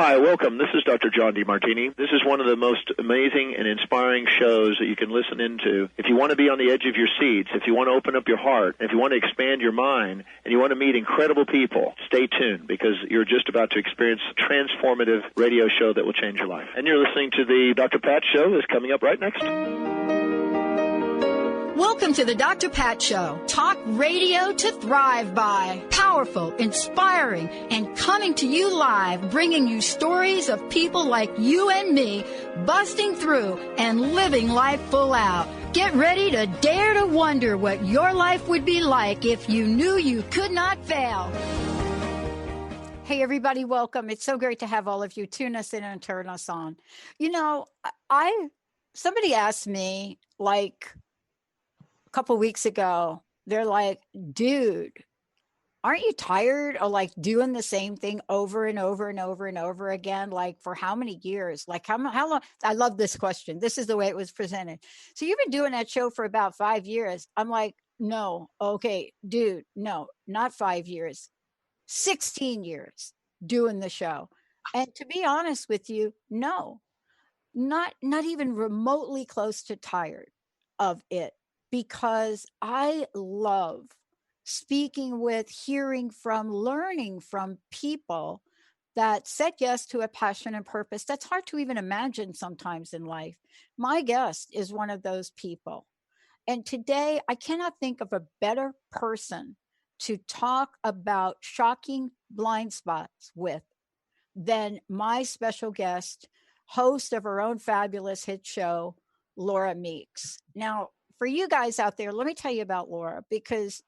Hi, welcome. This is Dr. John DeMartini. This is one of the most amazing and inspiring shows that you can listen into. If you want to be on the edge of your seats, if you want to open up your heart, if you want to expand your mind, and you want to meet incredible people, stay tuned because you're just about to experience a transformative radio show that will change your life. And you're listening to the Dr. Pat Show that's coming up right next. Welcome to the Dr. Pat Show. Talk radio to thrive by. Powerful, inspiring, and coming to you live, bringing you stories of people like you and me, busting through and living life full out. Get ready to dare to wonder what your life would be like if you knew you could not fail. Hey, everybody, welcome. It's so great to have all of you tune us in and turn us on. You know, somebody asked me, like, couple weeks ago, they're like, dude, aren't you tired of like doing the same thing over and over and over and over again? Like for how many years? Like how long? I love this question. This is the way it was presented. So you've been doing that show for about 5 years. I'm like, no, okay, dude, no, not 5 years, 16 years doing the show. And to be honest with you, no, not even remotely close to tired of it. Because I love speaking with, hearing from, learning from people that said yes to a passion and purpose that's hard to even imagine sometimes in life. My guest is one of those people. And today, I cannot think of a better person to talk about shocking blind spots with than my special guest, host of her own fabulous hit show, Laura Meeks. Now, for you guys out there, let me tell you about Laura, because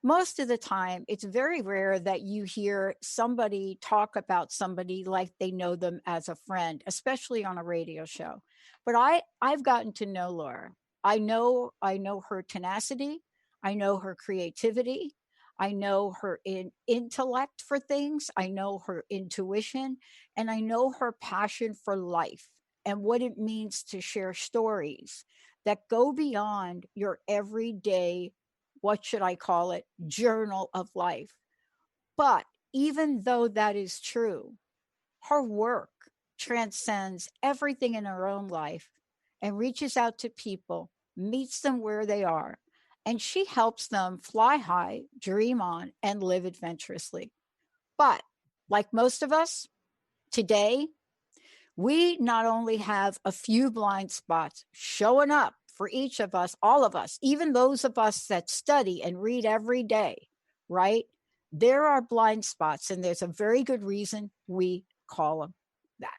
most of the time it's very rare that you hear somebody talk about somebody like they know them as a friend, especially on a radio show. But I've gotten to know Laura. I know her tenacity. I know her creativity. I know her intellect for things. I know her intuition, and I know her passion for life and what it means to share stories that go beyond your everyday, what should I call it, journal of life. But even though that is true, her work transcends everything in her own life and reaches out to people, meets them where they are, and she helps them fly high, dream on, and live adventurously. But like most of us, today, we not only have a few blind spots showing up for each of us, all of us, even those of us that study and read every day, right? There are blind spots, and there's a very good reason we call them that.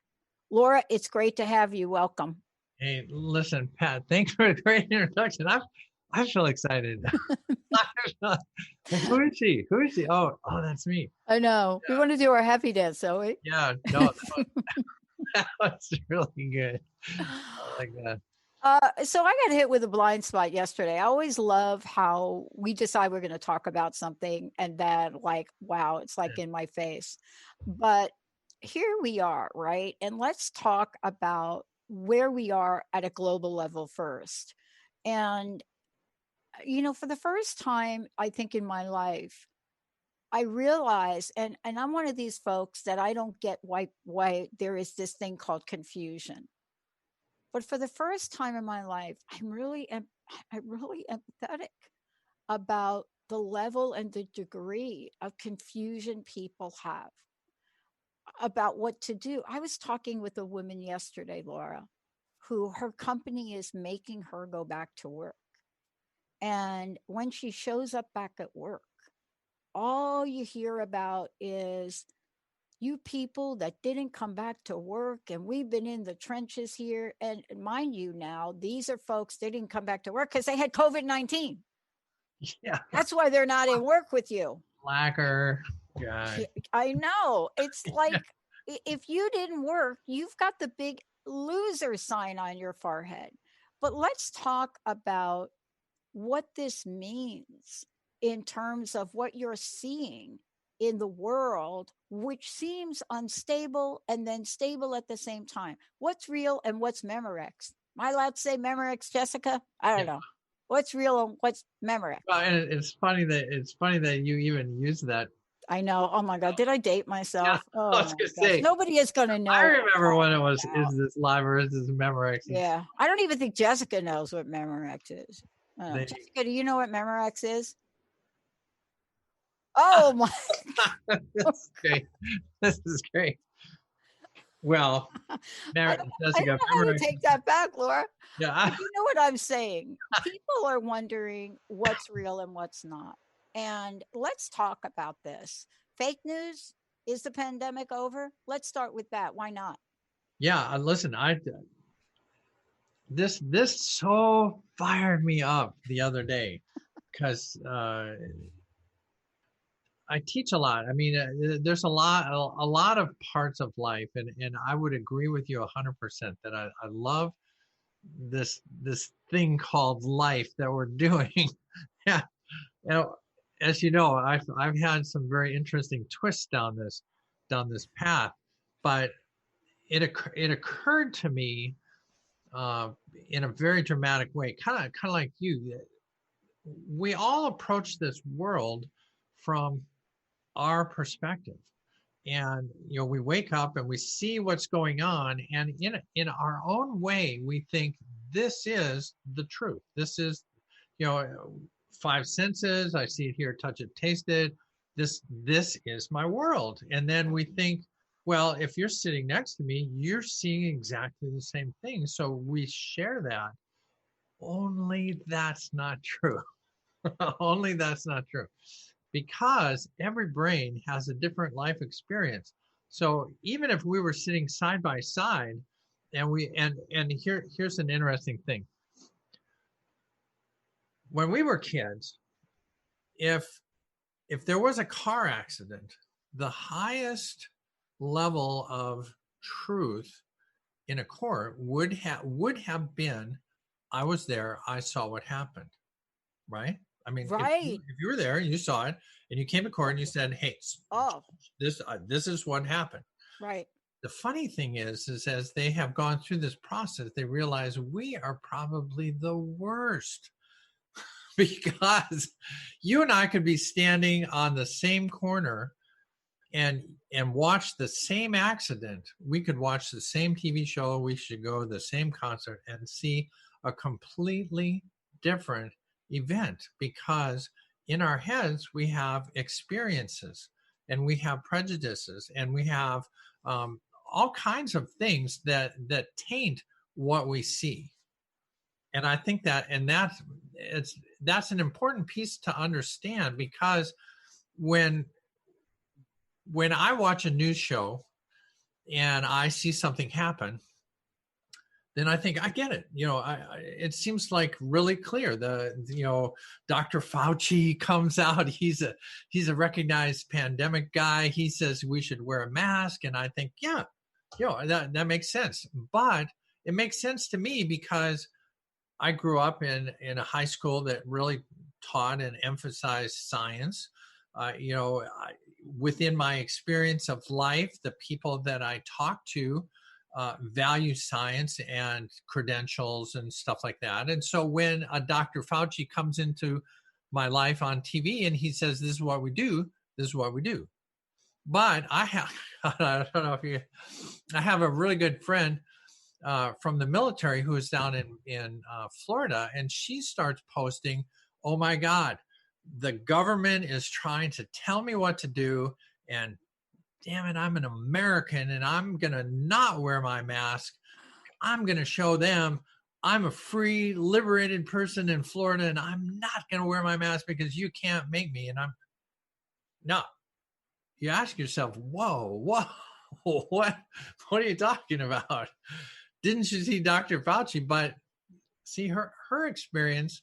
Laura, it's great to have you. Welcome. Hey, listen, Pat, thanks for a great introduction. I feel excited. Who is she? Oh, that's me. I know. Yeah. We want to do our happy dance, don't we? Yeah, no. That was really good. I like that. So I got hit with a blind spot yesterday. I always love how we decide we're going to talk about something and then like, wow, it's like in my face. But here we are, right? And let's talk about where we are at a global level first. And, you know, for the first time, I think in my life, I realize, and I'm one of these folks that I don't get why there is this thing called confusion. But for the first time in my life, I'm really empathetic about the level and the degree of confusion people have about what to do. I was talking with a woman yesterday, Laura, who her company is making her go back to work. And when she shows up back at work, all you hear about is you people that didn't come back to work, and we've been in the trenches here. And mind you now, these are folks, they didn't come back to work because they had COVID-19. Yeah. That's why they're not in work with you. Slacker. God. I know. It's like, if you didn't work, you've got the big loser sign on your forehead. But let's talk about what this means in terms of what you're seeing in the world, which seems unstable and then stable at the same time. What's real and what's Memorex? Am I allowed to say Memorex, Jessica? I don't know. What's real and what's Memorex? Well, and it's funny that you even use that I know. Oh my God. Did I date myself? Yeah, Oh I was my gonna gosh. say, Nobody is going to know. I what I'm remember when it talking was, about. is this live or is this Memorex? Yeah. I don't even think Jessica knows what Memorex is. They, Jessica, do you know what Memorex is? Oh my. That's great. This is great. Well, I don't Jessica, know how to take that back, Laura. yeah, But you know what I'm saying? People are wondering what's real and what's not. And let's talk about this. Fake news, is the pandemic over? Let's start with that. Why not? yeah. Listen, this so fired me up the other day because I teach a lot. I mean, there's a lot of parts of life, and I would agree with you 100% that I love this thing called life that we're doing. Yeah, now, as you know, I've had some very interesting twists down this path, but it occurred to me in a very dramatic way, kind of like you. We all approach this world from our perspective, and we wake up and we see what's going on, and in our own way we think this is the truth. This is, five senses. I see it, hear, touch it, taste it. This is my world. And then we think, well, if you're sitting next to me, you're seeing exactly the same thing, so we share that. Only that's not true. Only that's not true, because every brain has a different life experience. So even if we were sitting side by side, here's an interesting thing. When we were kids, if there was a car accident, the highest level of truth in a court would have been, I was there, I saw what happened, right? I mean, Right. if you were there and you saw it and you came to court and you said, hey, this is what happened. Right. The funny thing is as they have gone through this process, they realize we are probably the worst. Because you and I could be standing on the same corner and watch the same accident. We could watch the same TV show. We should go to the same concert and see a completely different event, because in our heads we have experiences and we have prejudices and we have all kinds of things that taint what we see. And I think that's an important piece to understand, because when I watch a news show and I see something happen, then I think I get it. It seems like really clear. Dr. Fauci comes out. He's a recognized pandemic guy. He says we should wear a mask, and I think, yeah, that makes sense. But it makes sense to me because I grew up in a high school that really taught and emphasized science. Within my experience of life, the people that I talk to value science and credentials and stuff like that. And so when a Dr. Fauci comes into my life on TV and he says, this is what we do, this is what we do. But I don't know if I have a really good friend from the military who is down in Florida, and she starts posting, oh my God, the government is trying to tell me what to do, and damn it, I'm an American and I'm going to not wear my mask. I'm going to show them I'm a free, liberated person in Florida, and I'm not going to wear my mask because you can't make me. And no. You ask yourself, whoa, what are you talking about? Didn't you see Dr. Fauci? But see, her experience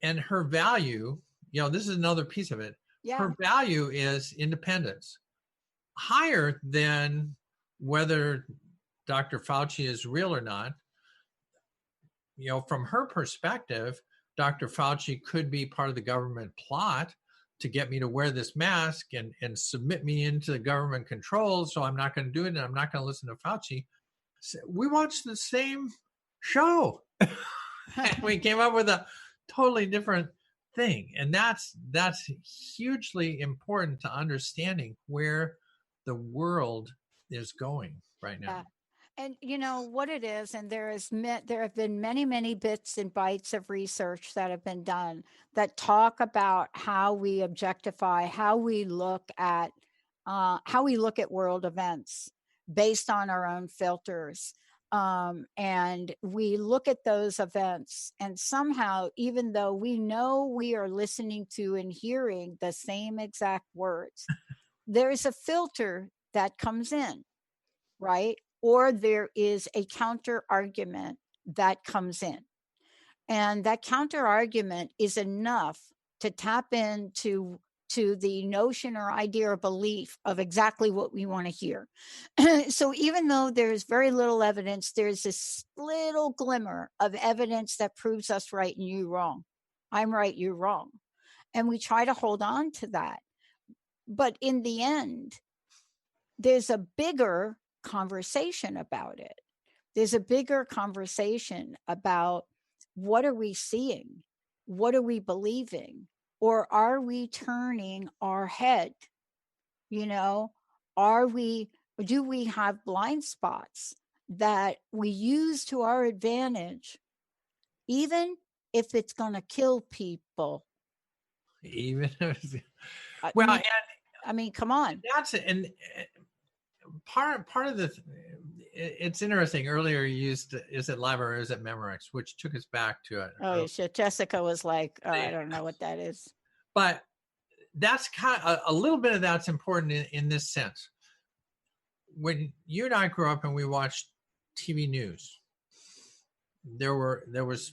and her value, this is another piece of it. Yeah. Her value is independence, higher than whether Dr. Fauci is real or not. From her perspective, Dr. Fauci could be part of the government plot to get me to wear this mask and submit me into the government control. So I'm not going to do it, and I'm not going to listen to Fauci. So we watched the same show and we came up with a totally different thing. And that's hugely important to understanding where the world is going right now. Yeah. And you know what it is, and there have been many, many bits and bytes of research that have been done that talk about how we objectify, how we look at world events based on our own filters. And we look at those events, and somehow, even though we know we are listening to and hearing the same exact words, there's a filter that comes in, right? Or there is a counter argument that comes in. And that counter argument is enough to tap into the notion or idea or belief of exactly what we want to hear. So even though there's very little evidence, there's this little glimmer of evidence that proves us right and you wrong. I'm right, you're wrong. And we try to hold on to that. But in the end, there's a bigger conversation about it. There's a bigger conversation about what are we seeing? What are we believing? Or are we turning our head? You know, do we have blind spots that we use to our advantage, even if it's going to kill people? Even well, I mean, come on. That's it. And part of the it's interesting. Earlier you used, is it Live or is it Memorex, which took us back to it. Oh, shit. Jessica was like, oh, I don't know what that is. But that's kind of a little bit of that's important in this sense. When you and I grew up and we watched TV news, there was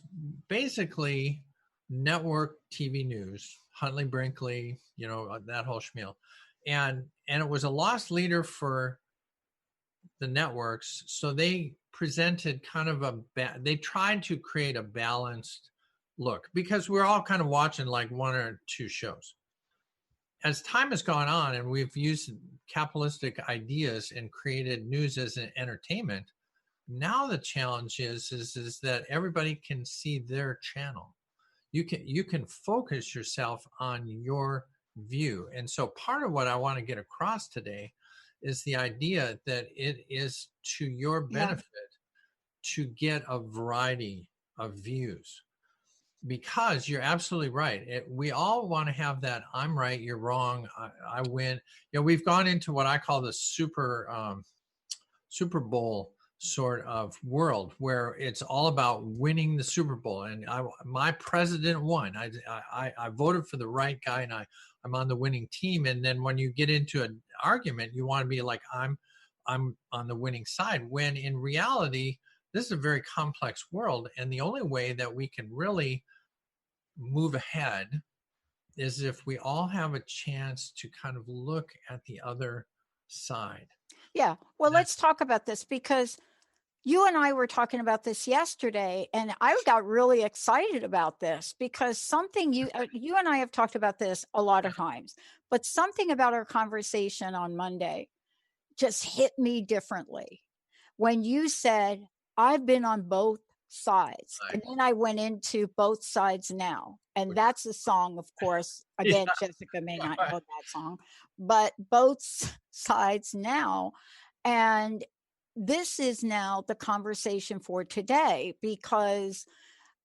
basically network TV news, Huntley Brinkley, you know, that whole schmeal. And it was a lost leader for the networks. So they presented kind of they tried to create a balanced look, because we're all kind of watching like one or two shows. As time has gone on and we've used capitalistic ideas and created news as an entertainment, now the challenge is that everybody can see their channel. You can focus yourself on your view. And so part of what I want to get across today is the idea that it is to your benefit to get a variety of views, because you're absolutely right. We all want to have that I'm right, you're wrong, I win. You know, we've gone into what I call the Super Bowl sort of world, where it's all about winning the Super Bowl. And my president won. I voted for the right guy, and I'm on the winning team. And then when you get into an argument, you want to be like, I'm on the winning side, when in reality, this is a very complex world. And the only way that we can really move ahead is if we all have a chance to kind of look at the other side. Yeah. Well, let's talk about this, because you and I were talking about this yesterday, and I got really excited about this because something you and I have talked about this a lot of times, but something about our conversation on Monday just hit me differently. When you said, I've been on both sides, and then I went into Both Sides Now. And that's a song, of course. Again, Jessica may not know that song, but Both Sides Now. And this is now the conversation for today, because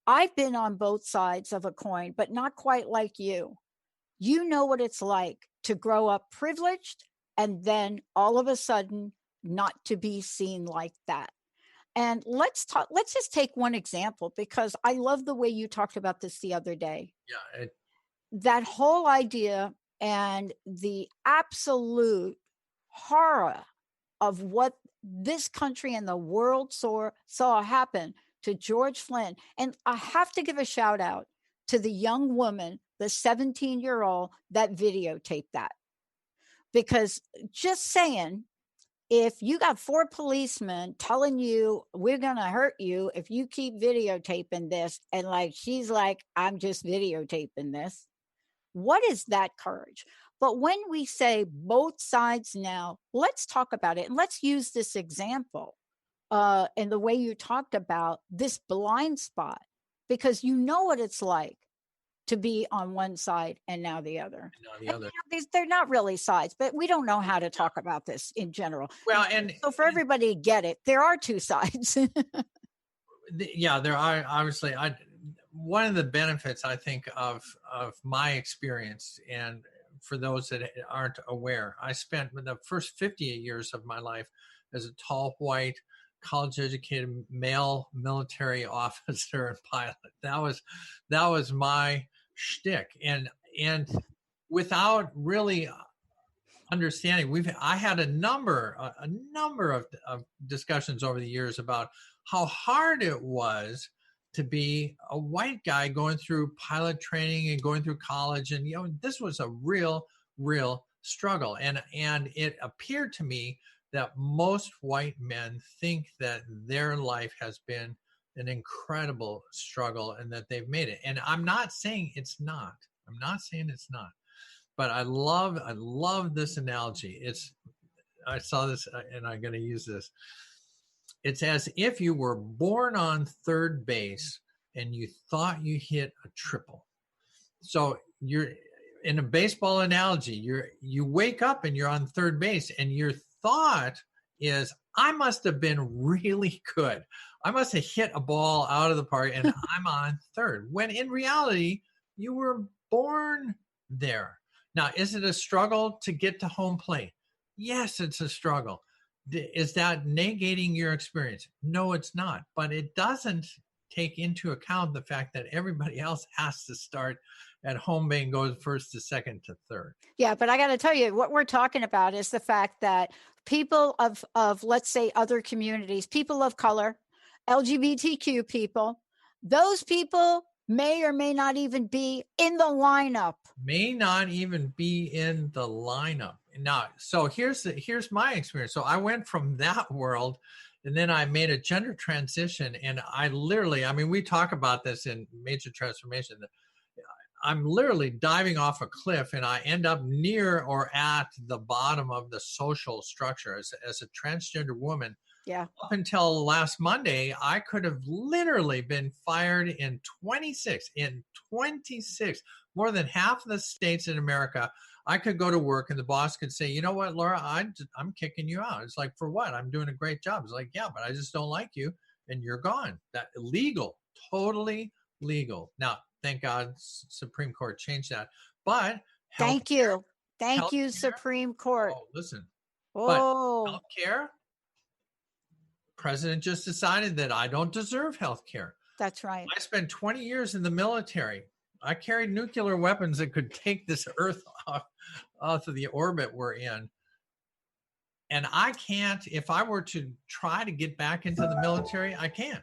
I've been on both sides of a coin, but not quite like you. You know what it's like to grow up privileged and then all of a sudden not to be seen like that. And let's just take one example, because I love the way you talked about this the other day. Yeah. That whole idea and the absolute horror of what this country and the world saw happen to George Flynn. And I have to give a shout out to the young woman, the 17-year-old that videotaped that. Because just saying, if you got 4 policemen telling you we're going to hurt you if you keep videotaping this, and like she's like, I'm just videotaping this. What is that courage? But when we say both sides now, let's talk about it. And let's use this example and the way you talked about this blind spot, because you know what it's like to be on one side and now the other. And now the other. They're not really sides, but we don't know how to talk about this in general. Well, and so for everybody to get it, there are two sides. Yeah, there are obviously. One of the benefits I think of my experience, and for those that aren't aware, I spent the first 58 years of my life as a tall, white, college-educated male military officer and pilot. That was my shtick, and without really understanding, I had a number of discussions over the years about how hard it was to be a white guy going through pilot training and going through college, and this was a real struggle, and it appeared to me that most white men think that their life has been an incredible struggle and that they've made it. And I'm not saying it's not. But I love this analogy. I saw this and I'm going to use this. It's as if you were born on third base and you thought you hit a triple. So you're in a baseball analogy, you wake up and you're on third base and your thought is, I must have been really good. I must have hit a ball out of the park and I'm on third. When in reality, you were born there. Now, is it a struggle to get to home plate? Yes, it's a struggle. Is that negating your experience? No, it's not. But it doesn't take into account the fact that everybody else has to start at home base and goes first to second to third. Yeah, but I got to tell you, what we're talking about is the fact that people of let's say other communities, people of color, LGBTQ people, those people may or may not even be in the lineup. Now, so here's my experience. So I went from that world, and then I made a gender transition, and we talk about this in Major Transformation. I'm literally diving off a cliff, and I end up near or at the bottom of the social structure as a transgender woman. Yeah. Up until last Monday, I could have literally been fired in 26, more than half of the states in America. I could go to work and the boss could say, you know what, Laura, I'm kicking you out. It's like, for what? I'm doing a great job. It's like, yeah, but I just don't like you and you're gone. That illegal, totally legal. Now, thank God Supreme Court changed that. But thank you, Supreme Court. Oh, listen. Oh, but healthcare, President just decided that I don't deserve health care. That's right. I spent 20 years in the military. I carried nuclear weapons that could take this Earth off of the orbit we're in. And I can't, if I were to try to get back into the military, I can't.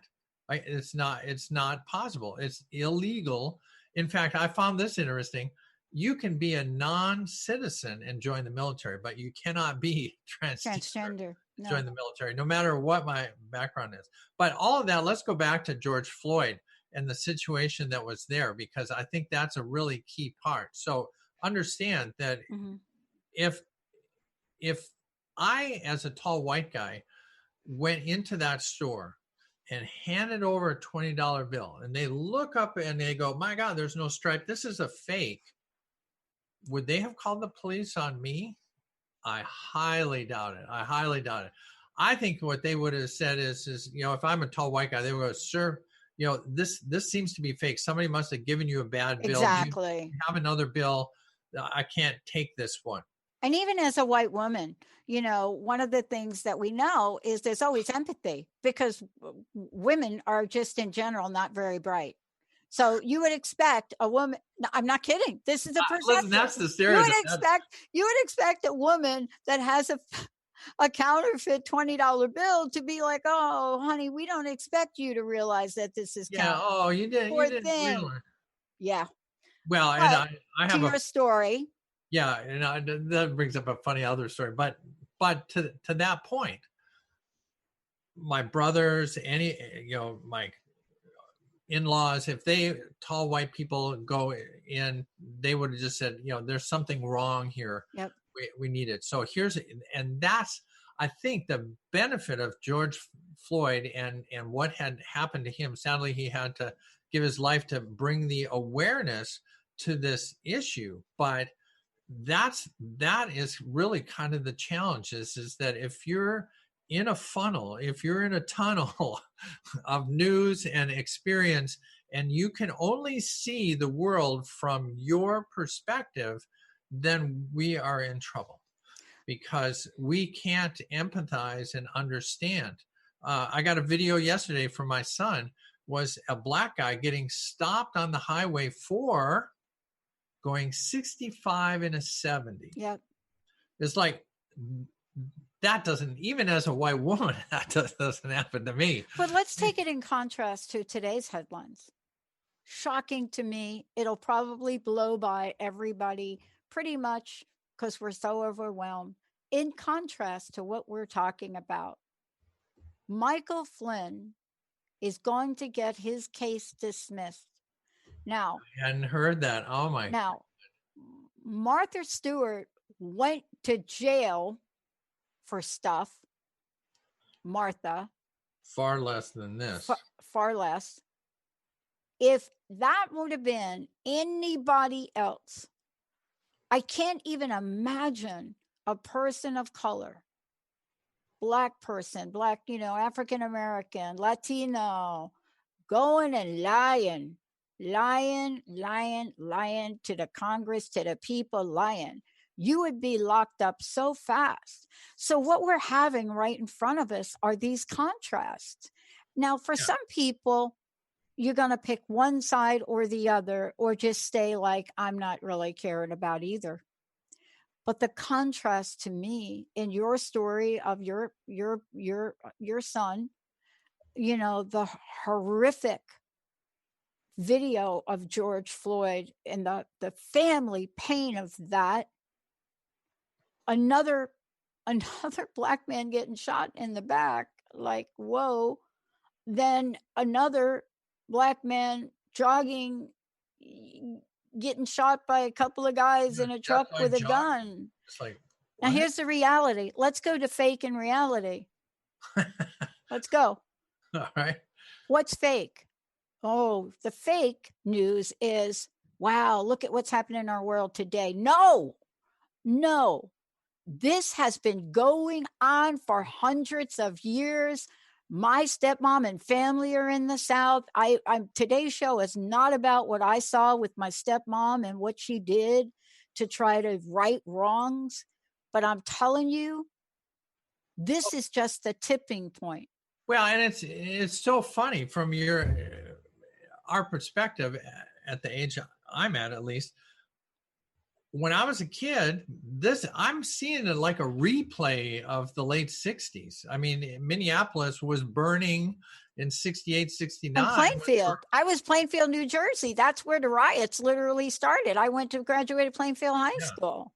It's not possible. It's illegal. In fact, I found this interesting. You can be a non-citizen and join the military, but you cannot be transgender. No. Join the military, no matter what my background is. But all of that, let's go back to George Floyd and the situation that was there, because I think that's a really key part. So understand that if I, as a tall white guy, went into that store and handed over a $20 bill, and they look up and they go, my God, there's no stripe, this is a fake, would they have called the police on me? I highly doubt it. I think what they would have said is, if I'm a tall white guy, they would go, sir, this seems to be fake. Somebody must have given you a bad bill. Exactly. You have another bill. I can't take this one. And even as a white woman, one of the things that we know is there's always empathy, because women are just in general not very bright. So you would expect a woman. No, I'm not kidding. This is a perception. Listen, that's the stereotype. You would expect a woman that has a counterfeit $20 bill to be like, "Oh, honey, we don't expect you to realize that this is counterfeit." Oh, you didn't realize. Yeah. Well, and I have a story. Yeah, and that brings up a funny other story. But to that point, my brothers, my in-laws, if tall white people go in, they would have just said, there's something wrong here. Yep. We need it. So that's, I think, the benefit of George Floyd and what had happened to him. Sadly, he had to give his life to bring the awareness to this issue. But that is really kind of the challenge is that if you're in a funnel, if you're in a tunnel of news and experience, and you can only see the world from your perspective, then we are in trouble because we can't empathize and understand. I got a video yesterday from my son, was a black guy getting stopped on the highway for going 65 in a 70. Yep. It's like, that doesn't, even as a white woman, that doesn't happen to me. But let's take it in contrast to today's headlines. Shocking to me. It'll probably blow by everybody pretty much because we're so overwhelmed. In contrast to what we're talking about, Michael Flynn is going to get his case dismissed. Now, I hadn't heard that. Oh my. Now, Martha Stewart went to jail for stuff. Martha. Far less than this. Far less. If that would have been anybody else, I can't even imagine a person of color, black person, black, African American, Latino, going and lying to the Congress, to the people, lying. You would be locked up so fast. So what we're having right in front of us are these contrasts. Now, for some people, you're going to pick one side or the other, or just stay like, I'm not really caring about either. But the contrast to me in your story of your son, the horrific video of George Floyd and the family pain of that. Another black man getting shot in the back, like, whoa. Then another black man jogging, getting shot by a couple of guys in a truck with a gun. It's like, now here's the reality. Let's go to fake and reality. Let's go. All right. What's fake? Oh, the fake news is, wow, look at what's happening in our world today. No. This has been going on for hundreds of years. My stepmom and family are in the South. Today's show is not about what I saw with my stepmom and what she did to try to right wrongs. But I'm telling you, this is just the tipping point. Well, and it's so funny from our perspective at the age I'm at least. When I was a kid, I'm seeing it like a replay of the late 60s. I mean, Minneapolis was burning in 68, 69. And Plainfield. I was Plainfield, New Jersey. That's where the riots literally started. I graduated Plainfield High School.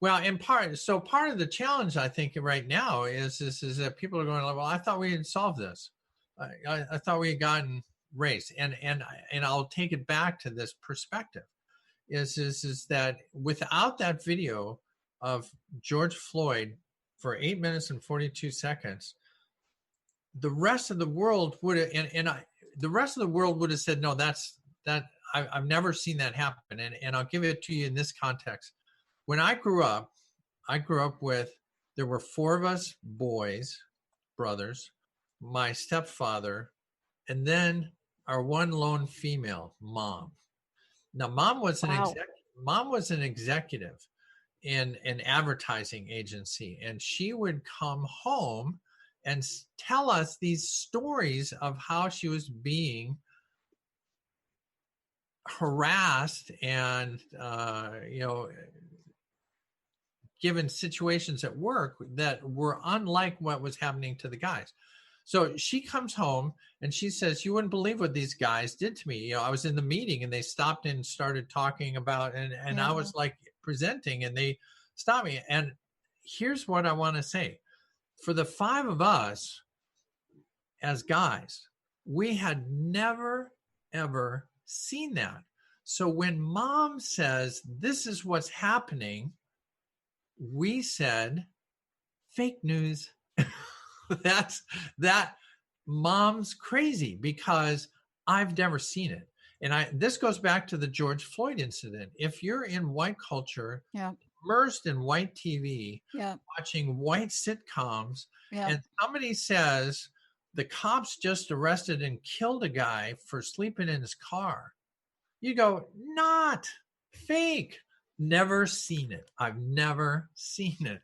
Well, part of the challenge, I think, right now is that people are going, well, I thought we had solved this. I thought we had gotten race. And I'll take it back to this perspective. Is that without that video of George Floyd for 8 minutes and 42 seconds, the rest of the world would have, the rest of the world would have said, no, I've never seen that happen. And I'll give it to you in this context. When I grew up with, there were 4 of us boys, brothers, my stepfather, and then our one lone female, mom. Now, mom was an executive in an advertising agency, and she would come home and tell us these stories of how she was being harassed and given situations at work that were unlike what was happening to the guys. So she comes home and she says, you wouldn't believe what these guys did to me. I was in the meeting and they stopped and started talking about, and I was like presenting and they stopped me. And here's what I want to say. For the 5 of us as guys, we had never, ever seen that. So when mom says, this is what's happening, we said, fake news. That mom's crazy because I've never seen it. And this goes back to the George Floyd incident. If you're in white culture, immersed in white TV, watching white sitcoms, and somebody says the cops just arrested and killed a guy for sleeping in his car, you go, not fake. Never seen it. I've never seen it.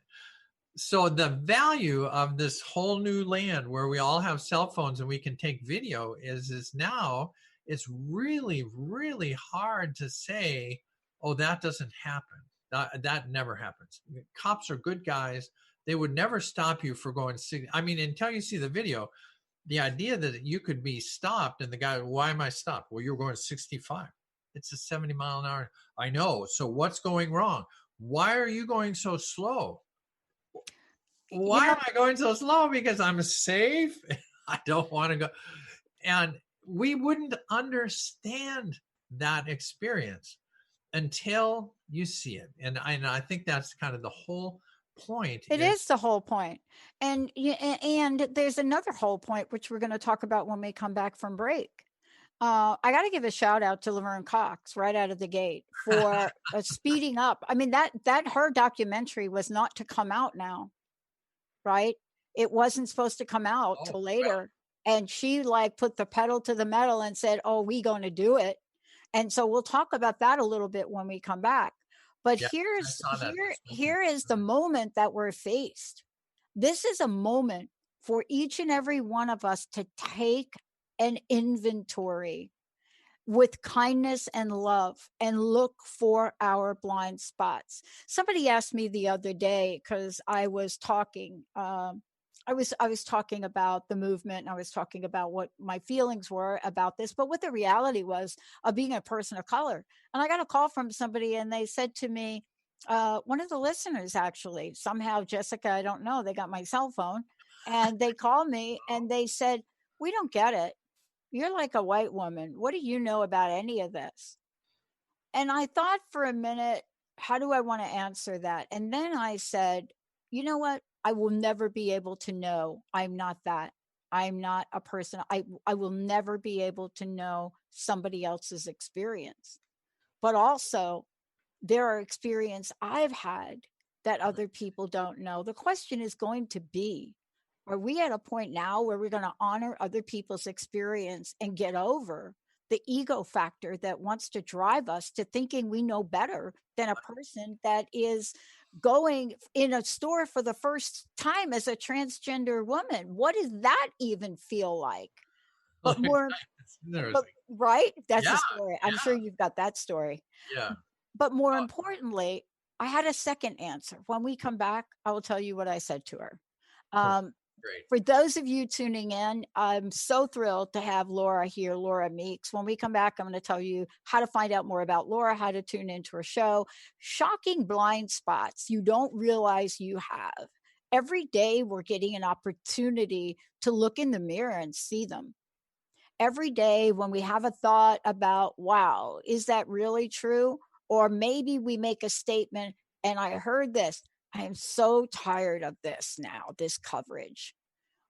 So the value of this whole new land where we all have cell phones and we can take video is now it's really, really hard to say, oh, that doesn't happen. That never happens. Cops are good guys. They would never stop you for going. I mean, until you see the video, the idea that you could be stopped and the guy, why am I stopped? Well, you're going 65. It's a 70 mile an hour. I know. So what's going wrong? Why are you going so slow? Why am I going so slow? Because I'm safe. I don't want to go. And we wouldn't understand that experience until you see it. And I think that's kind of the whole point. It is the whole point. And there's another whole point, which we're going to talk about when we come back from break. I got to give a shout out to Laverne Cox right out of the gate for speeding up. I mean, that her documentary was not to come out now, right? It wasn't supposed to come out till later. Well. And she put the pedal to the metal and said, oh, we going to do it. And so we'll talk about that a little bit when we come back. But here is the moment that we're faced. This is a moment for each and every one of us to take an inventory with kindness and love and look for our blind spots. Somebody asked me the other day, because I was talking, I was talking about the movement, and I was talking about what my feelings were about this, but what the reality was of being a person of color. And I got a call from somebody, and they said to me, one of the listeners, actually, somehow, Jessica, I don't know, they got my cell phone, and they called me and they said, we don't get it. You're like a white woman. What do you know about any of this? And I thought for a minute, how do I want to answer that? And then I said, you know what? I will never be able to know. I'm not that. I'm not a person. I will never be able to know somebody else's experience. But also, there are experiences I've had that other people don't know. The question is going to be, are we at a point now where we're going to honor other people's experience and get over the ego factor that wants to drive us to thinking we know better than a person that is going in a store for the first time as a transgender woman? What does that even feel like? But more, right? That's a story. I'm sure you've got that story. Yeah. But more importantly, I had a second answer. When we come back, I will tell you what I said to her. Great. For those of you tuning in, I'm so thrilled to have Laura here, Laura Meeks. When we come back, I'm going to tell you how to find out more about Laura, how to tune into her show. Shocking blind spots you don't realize you have. Every day, we're getting an opportunity to look in the mirror and see them. Every day, when we have a thought about, wow, is that really true? Or maybe we make a statement, and I heard this. I am so tired of this now, this coverage.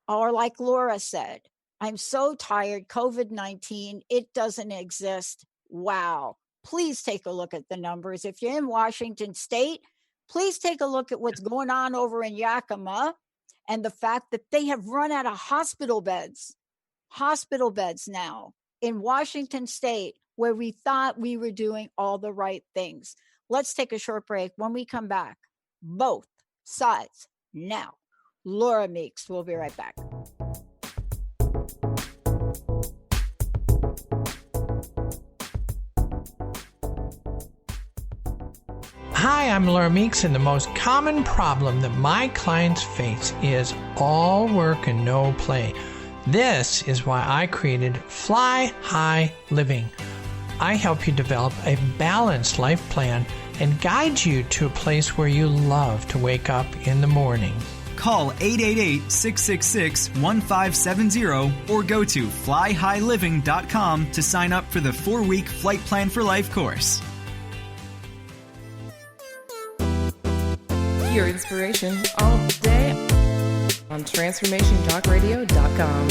Or like Laura said, I'm so tired, COVID-19, it doesn't exist. Wow. Please take a look at the numbers. If you're in Washington State, please take a look at what's going on over in Yakima and the fact that they have run out of hospital beds now in Washington State, where we thought we were doing all the right things. Let's take a short break. When we come back, both sides now. Laura Meeks. We'll be right back. Hi, I'm Laura Meeks, and the most common problem that my clients face is all work and no play. This is why I created Fly High Living. I help you develop a balanced life plan and guide you to a place where you love to wake up in the morning. Call 888-666-1570 or go to flyhighliving.com to sign up for the 4-week Flight Plan for Life course. Your inspiration all day on TransformationTalkRadio.com.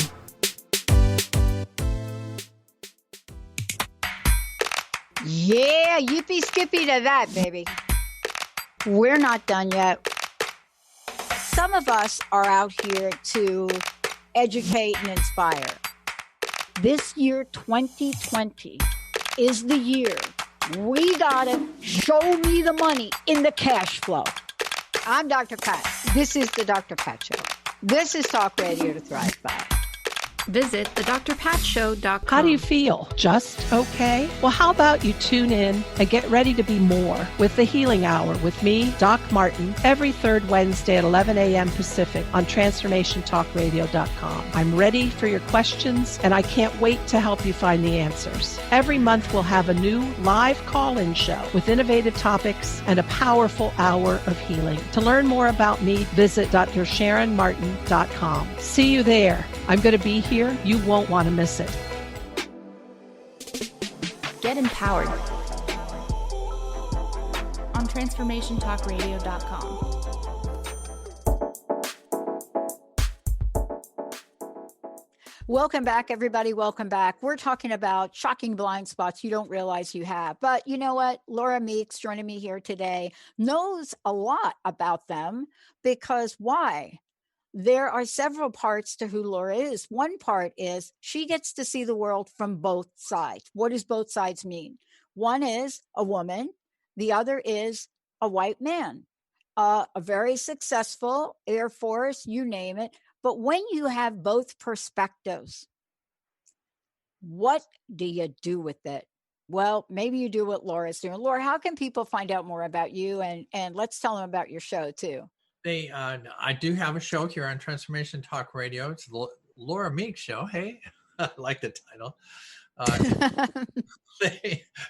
Yeah, yippee skippy to that, baby. We're not done yet. Some of us are out here to educate and inspire. This year, 2020, is the year we gotta show me the money in the cash flow. I'm Dr. Pat. This is the Dr. Pat Show. This is Talk Radio to Thrive By. Visit thedrpatshow.com. How do you feel? Just okay? Well, how about you tune in and get ready to be more with the Healing Hour with me, Doc Martin, every third Wednesday at 11 a.m. Pacific on TransformationTalkRadio.com. I'm ready for your questions, and I can't wait to help you find the answers. Every month, we'll have a new live call-in show with innovative topics and a powerful hour of healing. To learn more about me, visit DrSharonMartin.com. See you there. I'm going to be here. You won't want to miss it. Get empowered on TransformationTalkRadio.com. Welcome back, everybody. Welcome back. We're talking about shocking blind spots you don't realize you have. But you know what? Laura Meeks, joining me here today, knows a lot about them because why? There are several parts to who Laura is. One part is she gets to see the world from both sides. What does both sides mean? One is a woman. The other is a white man, a very successful Air Force, you name it. But when you have both perspectives, what do you do with it? Well, maybe you do what Laura's doing. Laura, how can people find out more about you? And let's tell them about your show too. I do have a show here on Transformation Talk Radio. It's the Laura Meeks Show. Hey, I like the title.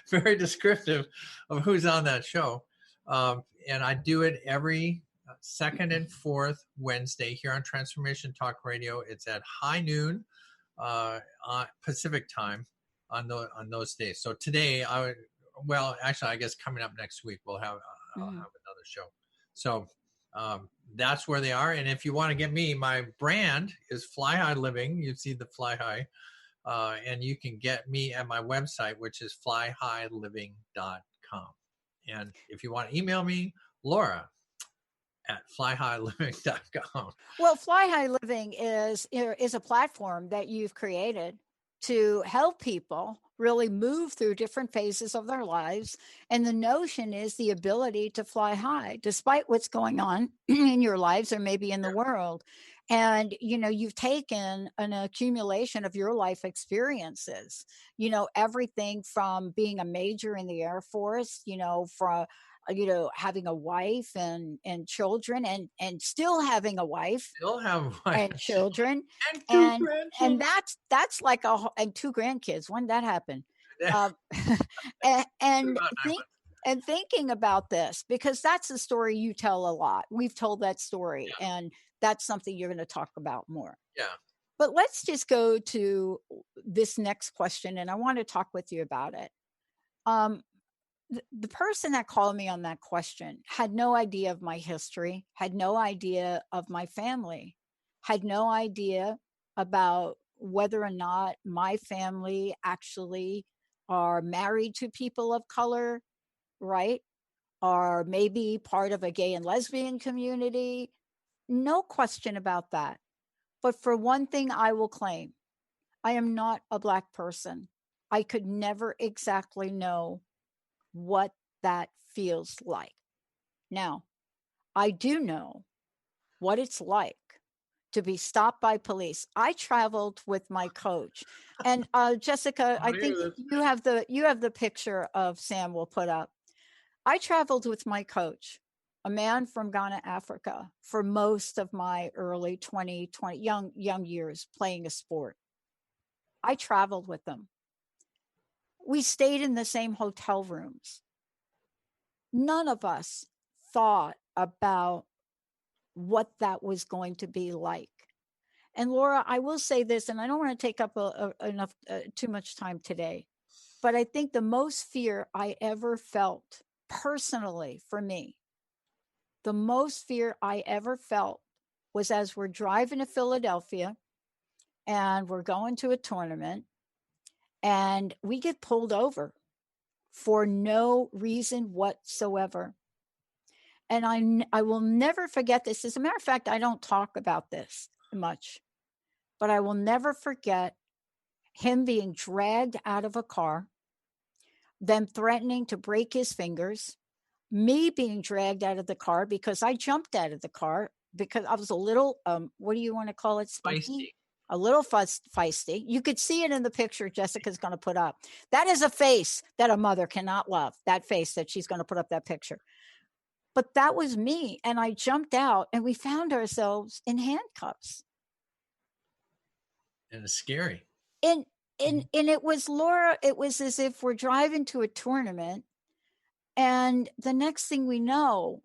Very descriptive of who's on that show. And I do it every second and fourth Wednesday here on Transformation Talk Radio. It's at high noon Pacific time on those days. So today, I guess coming up next week, I'll have another show. So that's where they are. And if you want to get me, my brand is Fly High Living. You see the Fly High. And you can get me at my website, which is flyhighliving.com. And if you want to email me, Laura at flyhighliving.com. Well, Fly High Living is a platform that you've created to help people really move through different phases of their lives. And the notion is the ability to fly high, despite what's going on in your lives or maybe in the world. And, you've taken an accumulation of your life experiences, everything from being a major in the Air Force, from having a wife and children and still having a wife, and children and that's like and 2 grandkids. When did that happen? And thinking about this, because that's the story you tell a lot. We've told that story, and that's something you're going to talk about more. Yeah. But let's just go to this next question, and I want to talk with you about it. The person that called me on that question had no idea of my history, had no idea of my family, had no idea about whether or not my family actually are married to people of color, right? Or maybe part of a gay and lesbian community. No question about that. But for one thing, I will claim, I am not a Black person. I could never exactly know what that feels like. Now, I do know what it's like to be stopped by police. I traveled with my coach, and Jessica, I think you have the picture of Sam we'll put up. I traveled with my coach, a man from Ghana, Africa, for most of my early 20 young years playing a sport. I traveled with them. We stayed in the same hotel rooms. None of us thought about what that was going to be like. And Laura, I will say this, and I don't want to take up too much time today, but I think the most fear I ever felt personally for me, the most fear I ever felt was as we're driving to Philadelphia and we're going to a tournament and we get pulled over for no reason whatsoever. And I will never forget this. As a matter of fact, I don't talk about this much, but I will never forget him being dragged out of a car, them threatening to break his fingers, me being dragged out of the car because I jumped out of the car because I was a little, what do you want to call it? Spiky? Feisty. A little feisty. You could see it in the picture Jessica's going to put up. That is a face that a mother cannot love, that face that she's going to put up that picture. But that was me. And I jumped out and we found ourselves in handcuffs. And it's scary. And it was, Laura, it was as if we're driving to a tournament and the next thing we know,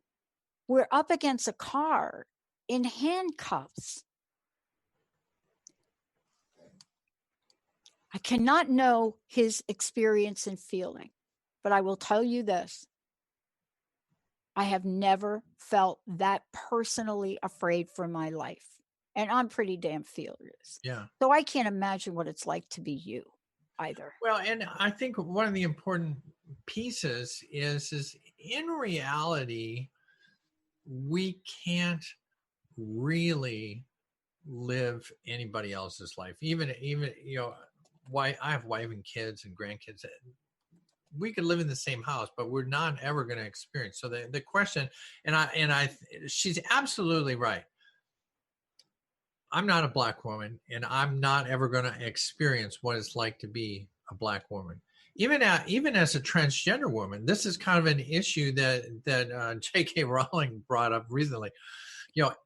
we're up against a car in handcuffs. I cannot know his experience and feeling, but I will tell you this. I have never felt that personally afraid for my life. And I'm pretty damn fearless. Yeah. So I can't imagine what it's like to be you either. Well, and I think one of the important pieces is in reality, we can't really live anybody else's life. Even why I have wife and kids and grandkids. We could live in the same house, but we're not ever going to experience. So the question, she's absolutely right. I'm not a Black woman, and I'm not ever going to experience what it's like to be a Black woman. Even as a transgender woman, this is kind of an issue that J.K. Rowling brought up recently.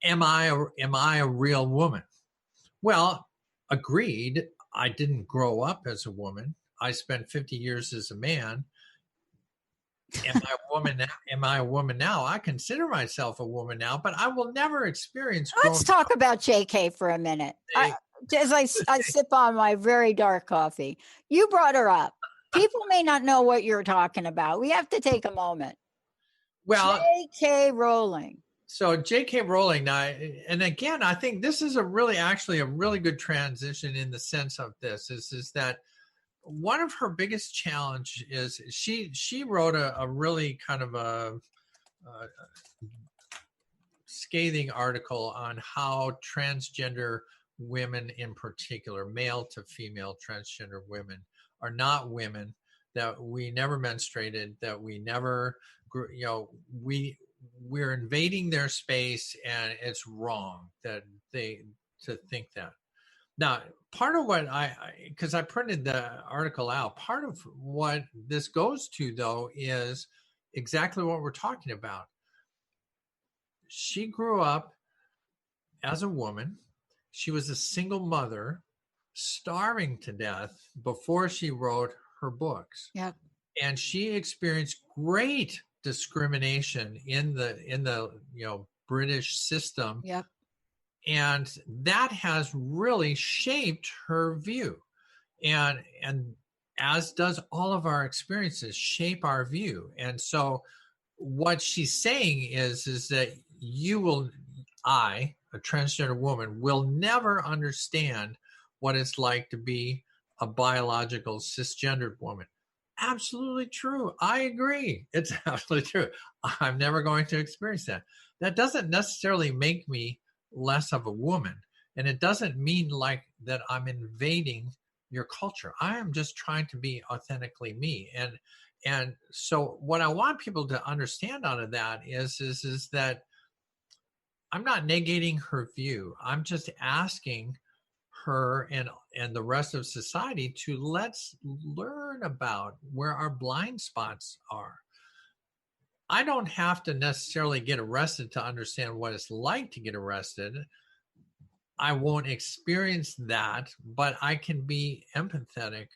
Am I a real woman? Well, agreed. I didn't grow up as a woman. I spent 50 years as a man. Am I a woman now? Am I a woman now? I consider myself a woman now, but I will never experience. Let's talk about JK for a minute. As I sip on my very dark coffee, you brought her up. People may not know what you're talking about. We have to take a moment. Well, J.K. Rowling. So J.K. Rowling, and again, I think this is a really good transition in the sense of this is that one of her biggest challenge is she wrote a really kind of a scathing article on how transgender women in particular, male to female transgender women, are not women, that we never menstruated, that we never, we're invading their space, and it's wrong to think that. Now, part of what because I printed the article out, part of what this goes to, though, is exactly what we're talking about. She grew up as a woman. She was a single mother, starving to death before she wrote her books. Yep. And she experienced great discrimination in the British system. Yep. And that has really shaped her view. And as does all of our experiences shape our view. And so what she's saying is that I, a transgender woman, will never understand what it's like to be a biological cisgendered woman. Absolutely true. I agree. It's absolutely true. I'm never going to experience that. That doesn't necessarily make me less of a woman. And it doesn't mean like that I'm invading your culture. I am just trying to be authentically me. And so what I want people to understand out of that is that I'm not negating her view. I'm just asking her and the rest of society to let's learn about where our blind spots are. I don't have to necessarily get arrested to understand what it's like to get arrested. I won't experience that, but I can be empathetic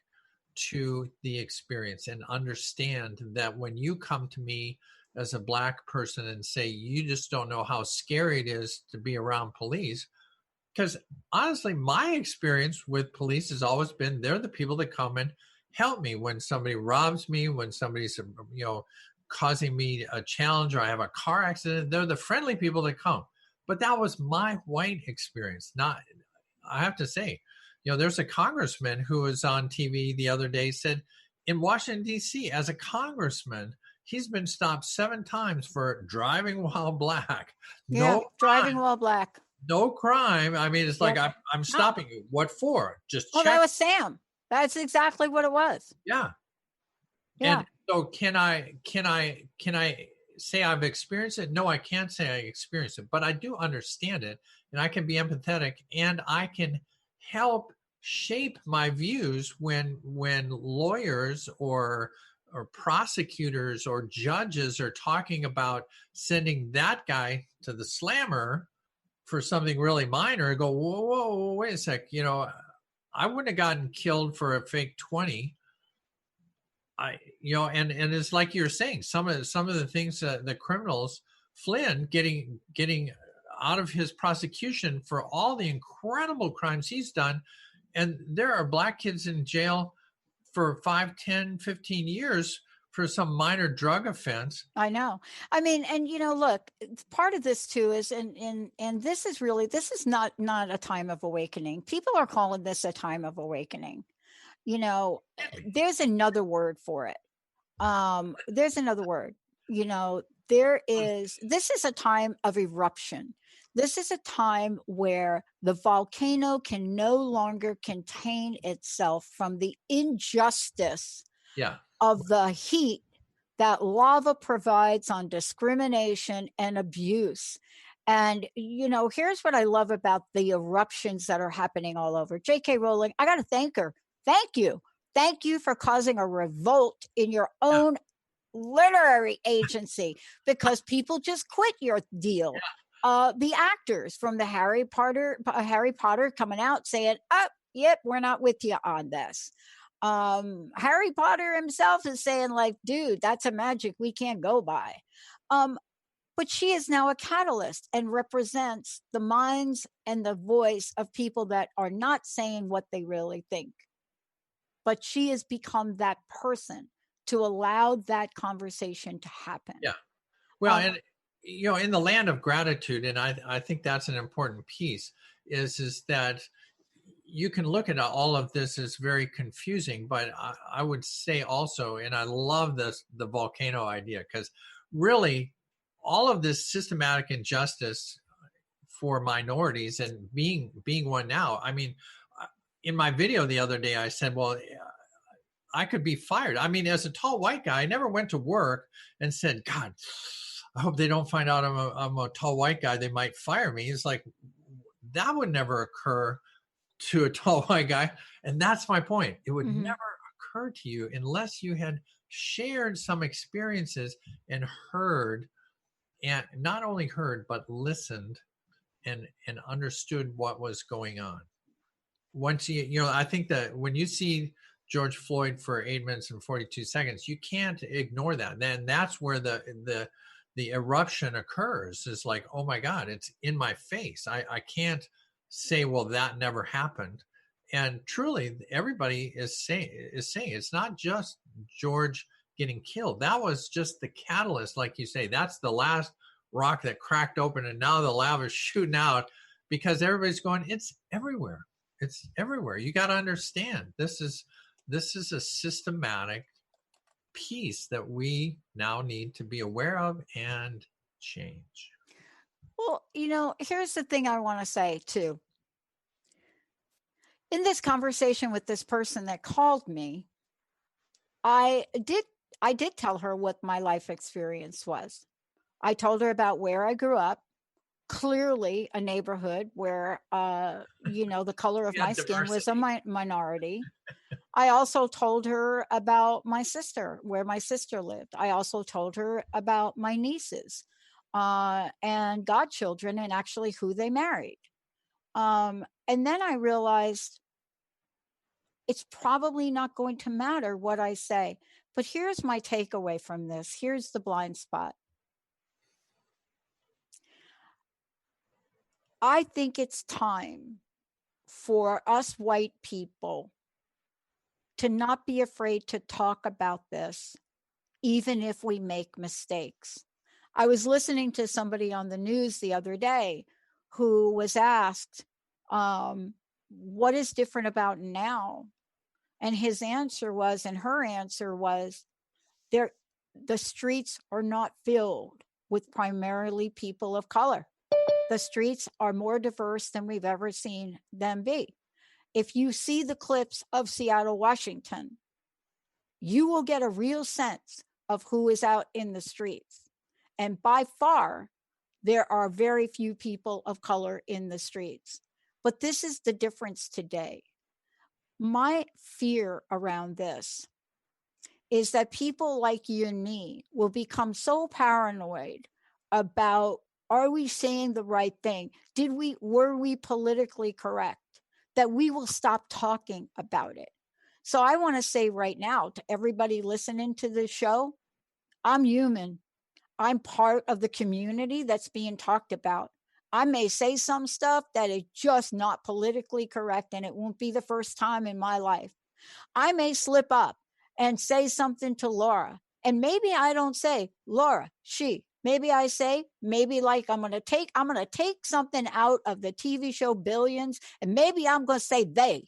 to the experience and understand that when you come to me as a Black person and say, you just don't know how scary it is to be around police. Because honestly, my experience with police has always been they're the people that come and help me when somebody robs me, when somebody's, causing me a challenge or I have a car accident. They're the friendly people that come. But that was my white experience. I have to say, there's a congressman who was on TV the other day said, in Washington, D.C., as a congressman, he's been stopped 7 times for driving while black. Yeah, No driving crime, while black. no crime. I mean, it's like, Yep. I'm stopping you. What for? Just Well, check. that was Sam. That's exactly what it was. Yeah. Yeah. And so can I say I've experienced it? No, I can't say I experienced it, but I do understand it, and I can be empathetic, and I can help shape my views when lawyers or prosecutors or judges are talking about sending that guy to the slammer for something really minor. I go, whoa, wait a sec. I wouldn't have gotten killed for a fake 20. And it's like you're saying, some of the things the criminals, Flynn getting out of his prosecution for all the incredible crimes he's done, and there are black kids in jail for 5, 10, 15 years for some minor drug offense. I know. I mean, and look, part of this too is, and this is not a time of awakening. People are calling this a time of awakening. There's another word for it. There's another word. This is a time of eruption. This is a time where the volcano can no longer contain itself from the injustice of the heat that lava provides on discrimination and abuse. And, here's what I love about the eruptions that are happening all over. J.K. Rowling, I got to thank her. Thank you. Thank you for causing a revolt in your own literary agency, because people just quit your deal. The actors from the Harry Potter coming out saying, oh, yep, we're not with you on this. Harry Potter himself is saying, like, dude, that's a magic we can't go by. But she is now a catalyst and represents the minds and the voice of people that are not saying what they really think. But she has become that person to allow that conversation to happen. Yeah. Well, and in the land of gratitude, and I think that's an important piece, is that you can look at all of this as very confusing, but I would say also, and I love the volcano idea, because really all of this systematic injustice for minorities, and being one now, I mean, in my video the other day, I said, well, I could be fired. I mean, as a tall white guy, I never went to work and said, God, I hope they don't find out I'm a tall white guy. They might fire me. It's like, that would never occur to a tall white guy. And that's my point. It would never occur to you unless you had shared some experiences and heard, and not only heard, but listened and understood what was going on. Once I think that when you see George Floyd for 8 minutes and 42 seconds, you can't ignore that. Then that's where the eruption occurs. Is like, oh my God, it's in my face. I can't say, well, that never happened. And truly, everybody is saying it's not just George getting killed. That was just the catalyst, like you say. That's the last rock that cracked open, and now the lava is shooting out, because everybody's going, it's everywhere. It's everywhere. You got to understand, this is a systematic piece that we now need to be aware of and change. Well, here's the thing I want to say too. In this conversation with this person that called me, I did tell her what my life experience was. I told her about where I grew up, clearly a neighborhood where, the color of my skin was a minority. I also told her about my sister, where my sister lived. I also told her about my nieces and godchildren, and actually who they married. And then I realized it's probably not going to matter what I say. But here's my takeaway from this. Here's the blind spot. I think it's time for us white people to not be afraid to talk about this, even if we make mistakes. I was listening to somebody on the news the other day who was asked, what is different about now? And his answer was, and her answer was, the streets are not filled with primarily people of color. The streets are more diverse than we've ever seen them be. If you see the clips of Seattle, Washington, you will get a real sense of who is out in the streets. And by far, there are very few people of color in the streets. But this is the difference today. My fear around this is that people like you and me will become so paranoid about, are we saying the right thing? Were we politically correct? That we will stop talking about it. So I want to say right now to everybody listening to this show, I'm human. I'm part of the community that's being talked about. I may say some stuff that is just not politically correct, and it won't be the first time in my life. I may slip up and say something to Laura, and maybe I don't say Laura, she. Maybe I say, maybe like I'm going to take something out of the TV show Billions, and maybe I'm going to say they,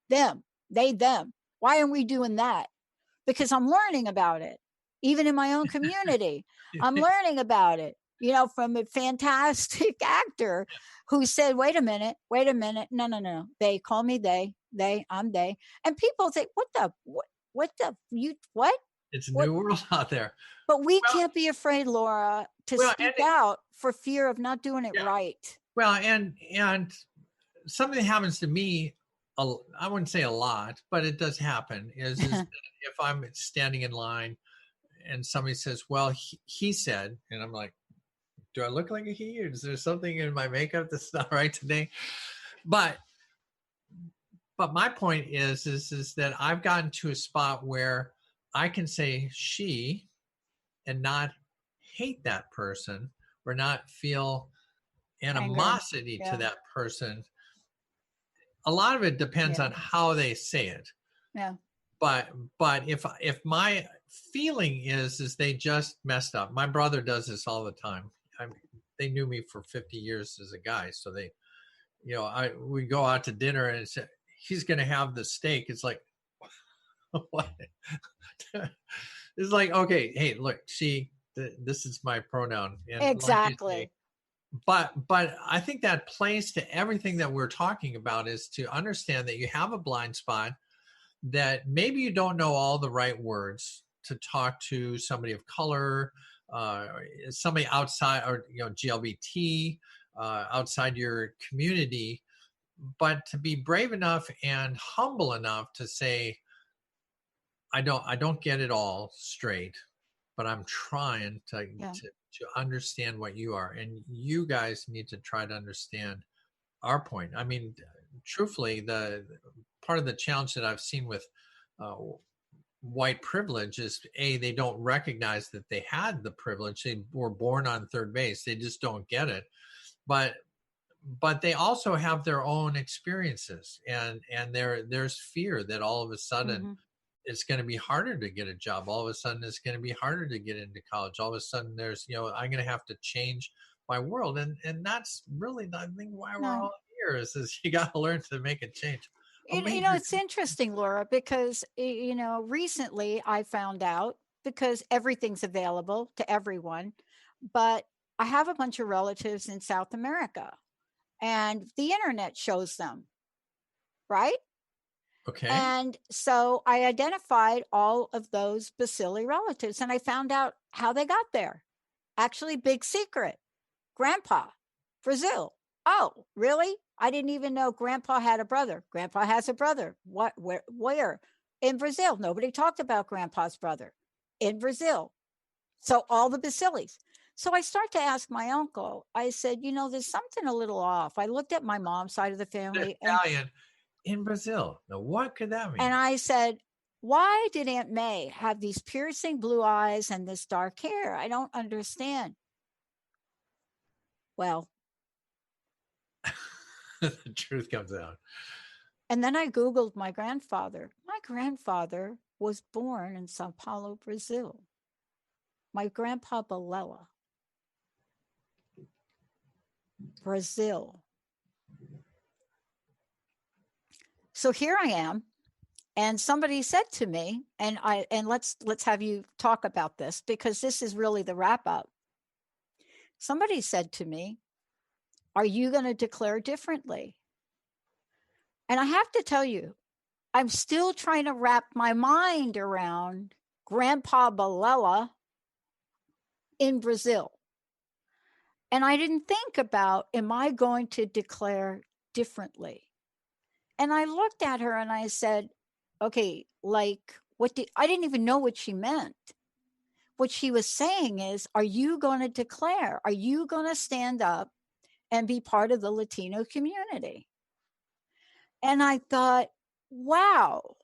them. Why aren't we doing that? Because I'm learning about it. Even in my own community, I'm learning about it, from a fantastic actor who said, wait a minute. No. They call me they, I'm they. And people think, what? It's a new world out there. But we can't be afraid, Laura, to speak out for fear of not doing it right. Well, and something that happens to me, I wouldn't say a lot, but it does happen, is that if I'm standing in line and somebody says, well, he said, and I'm like, do I look like a he, or is there something in my makeup that's not right today? But my point is that I've gotten to a spot where I can say she and not hate that person or not feel animosity to that person. A lot of it depends on how they say it. Yeah. But if my feeling is they just messed up. My brother does this all the time. They knew me for 50 years as a guy, so they, we go out to dinner and say, he's going to have the steak. It's like, what? It's like, okay, hey, look, this is my pronoun. And exactly. But I think that plays to everything that we're talking about, is to understand that you have a blind spot, that maybe you don't know all the right words to talk to somebody of color, somebody outside, or GLBT, outside your community, but to be brave enough and humble enough to say, I don't get it all straight, but I'm trying to understand what you are, and you guys need to try to understand our point. I mean, truthfully, the part of the challenge that I've seen with white privilege is, they don't recognize that they had the privilege. They were born on third base. They just don't get it. But they also have their own experiences, and there's fear that all of a sudden it's going to be harder to get a job. All of a sudden it's going to be harder to get into college. All of a sudden there's, I'm going to have to change my world. And that's really, I think, why we're all here is you got to learn to make a change. It's interesting, Laura, because, recently I found out, because everything's available to everyone, but I have a bunch of relatives in South America, and the internet shows them, right? Okay. And so I identified all of those Basili relatives, and I found out how they got there. Actually, big secret. Grandpa, Brazil. Oh, really? I didn't even know Grandpa had a brother. Grandpa has a brother. What? Where? In Brazil. Nobody talked about Grandpa's brother. In Brazil. So all the Basilis. So I start to ask my uncle. I said, there's something a little off. I looked at my mom's side of the family. Italian. In Brazil. Now, what could that mean? And I said, why did Aunt May have these piercing blue eyes and this dark hair? I don't understand. Well, the truth comes out. And then I Googled my grandfather. My grandfather was born in Sao Paulo, Brazil. My grandpa Balela. Brazil. So here I am And somebody said to me, and let's have you talk about this, because this is really the wrap up. Somebody said to me, "Are you going to declare differently?" And I have to tell you, I'm still trying to wrap my mind around Grandpa Balela in Brazil. And I didn't think about, am I going to declare differently? And I looked at her and I said, okay, like, I didn't even know what she meant. What she was saying is, are you going to declare? Are you going to stand up and be part of the Latino community? And I thought, wow.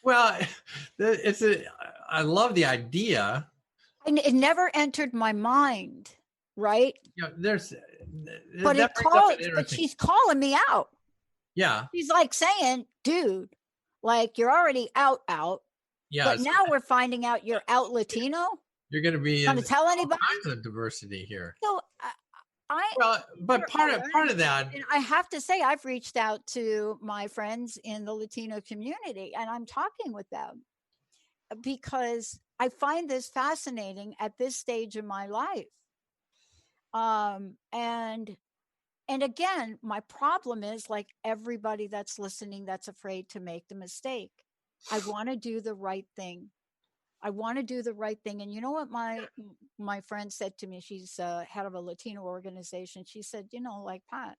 Well, I love the idea. And it never entered my mind, right? But she's calling me out. Yeah. She's like saying, dude, like, you're already out. Yeah. But now we're finding out you're out Latino. You're going to be going to tell anybody? All kinds of diversity here. So but part of that, and I have to say, I've reached out to my friends in the Latino community, and I'm talking with them because I find this fascinating at this stage in my life. And again, my problem is, like everybody that's listening, that's afraid to make the mistake. I want to do the right thing. And you know what my friend said to me? She's head of a Latino organization. She said, like, Pat,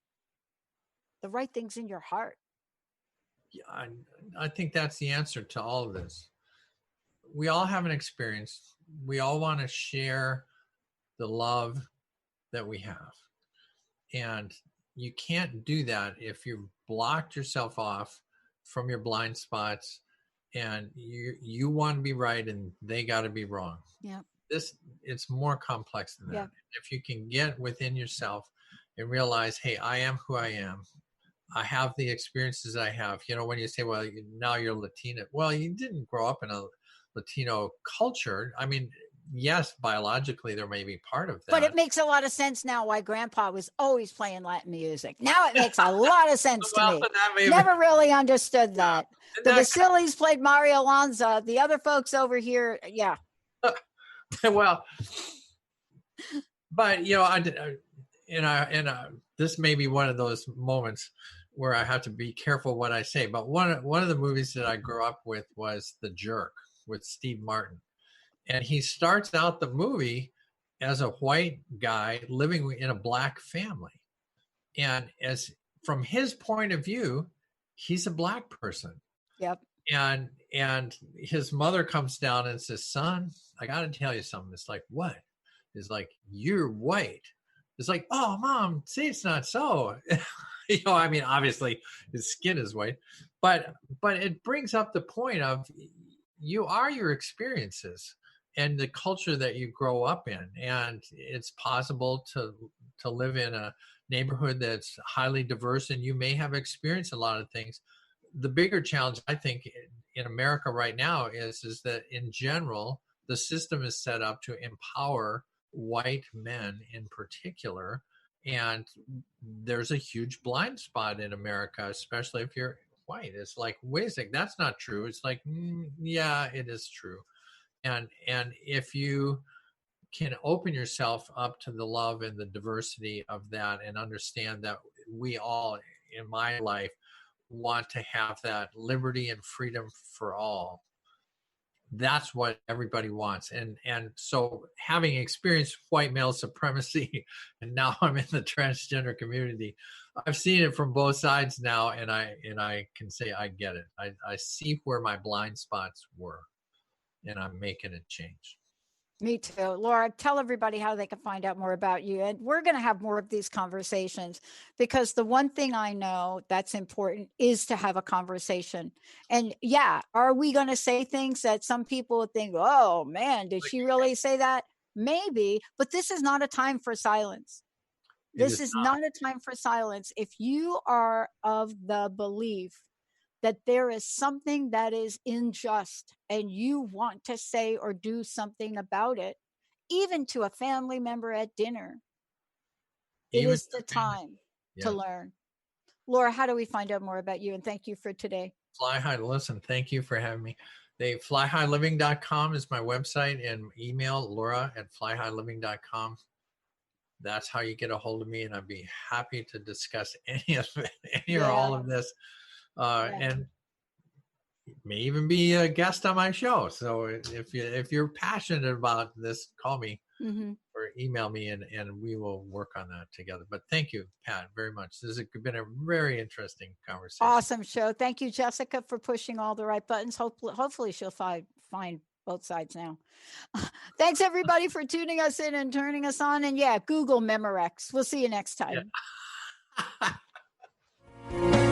the right thing's in your heart. Yeah, I think that's the answer to all of this. We all have an experience. We all want to share the love that we have. And you can't do that if you've blocked yourself off from your blind spots and you want to be right and they got to be wrong. Yeah. It's more complex than that. Yeah. If you can get within yourself and realize, hey, I am who I am. I have the experiences I have. When you say, well, now you're Latina. Well, you didn't grow up in a Latino culture. I mean, yes, biologically there may be part of that. But it makes a lot of sense now why Grandpa was always playing Latin music. Now it makes a lot of sense to me. Never really understood that. The Basilis played Mario Lanza. The other folks over here, yeah. Well, but this may be one of those moments where I have to be careful what I say. But one of the movies that I grew up with was The Jerk with Steve Martin. And he starts out the movie as a white guy living in a black family. And from his point of view, he's a black person. Yep. And his mother comes down and says, son, I got to tell you something. It's like, what? It's like, you're white. It's like, oh, Mom, see, it's not so. I mean, obviously his skin is white, but it brings up the point of you are your experiences and the culture that you grow up in. And it's possible to live in a neighborhood that's highly diverse, and you may have experienced a lot of things. The bigger challenge, I think, in America right now is that in general, the system is set up to empower white men in particular. And there's a huge blind spot in America, especially if you're white. It's like, wait a second, that's not true. It's like, yeah, it is true. And if you can open yourself up to the love and the diversity of that and understand that we all, in my life, want to have that liberty and freedom for all. That's what everybody wants. And so having experienced white male supremacy, and now I'm in the transgender community, I've seen it from both sides now, and I can say I get it. I see where my blind spots were, and I'm making a change. Me too. Laura, tell everybody how they can find out more about you. And we're going to have more of these conversations, because the one thing I know that's important is to have a conversation. And yeah, are we going to say things that some people would think, oh man, did she really say that? Maybe, but this is not a time for silence. This is not a time for silence. If you are of the belief that there is something that is unjust and you want to say or do something about it, even to a family member at dinner, it is the time to learn. Laura, how do we find out more about you? And thank you for today. Fly High. Listen, thank you for having me. Flyhighliving.com is my website, and email Laura@flyhighliving.com. That's how you get a hold of me, and I'd be happy to discuss any of it, or all of this. And may even be a guest on my show. So if you're passionate about this, call me or email me, and we will work on that together. But thank you, Pat, very much. This has been a very interesting conversation. Awesome show. Thank you, Jessica, for pushing all the right buttons. Hopefully she'll find both sides now. Thanks everybody for tuning us in and turning us on. And Google Memorex. We'll see you next time. Yeah.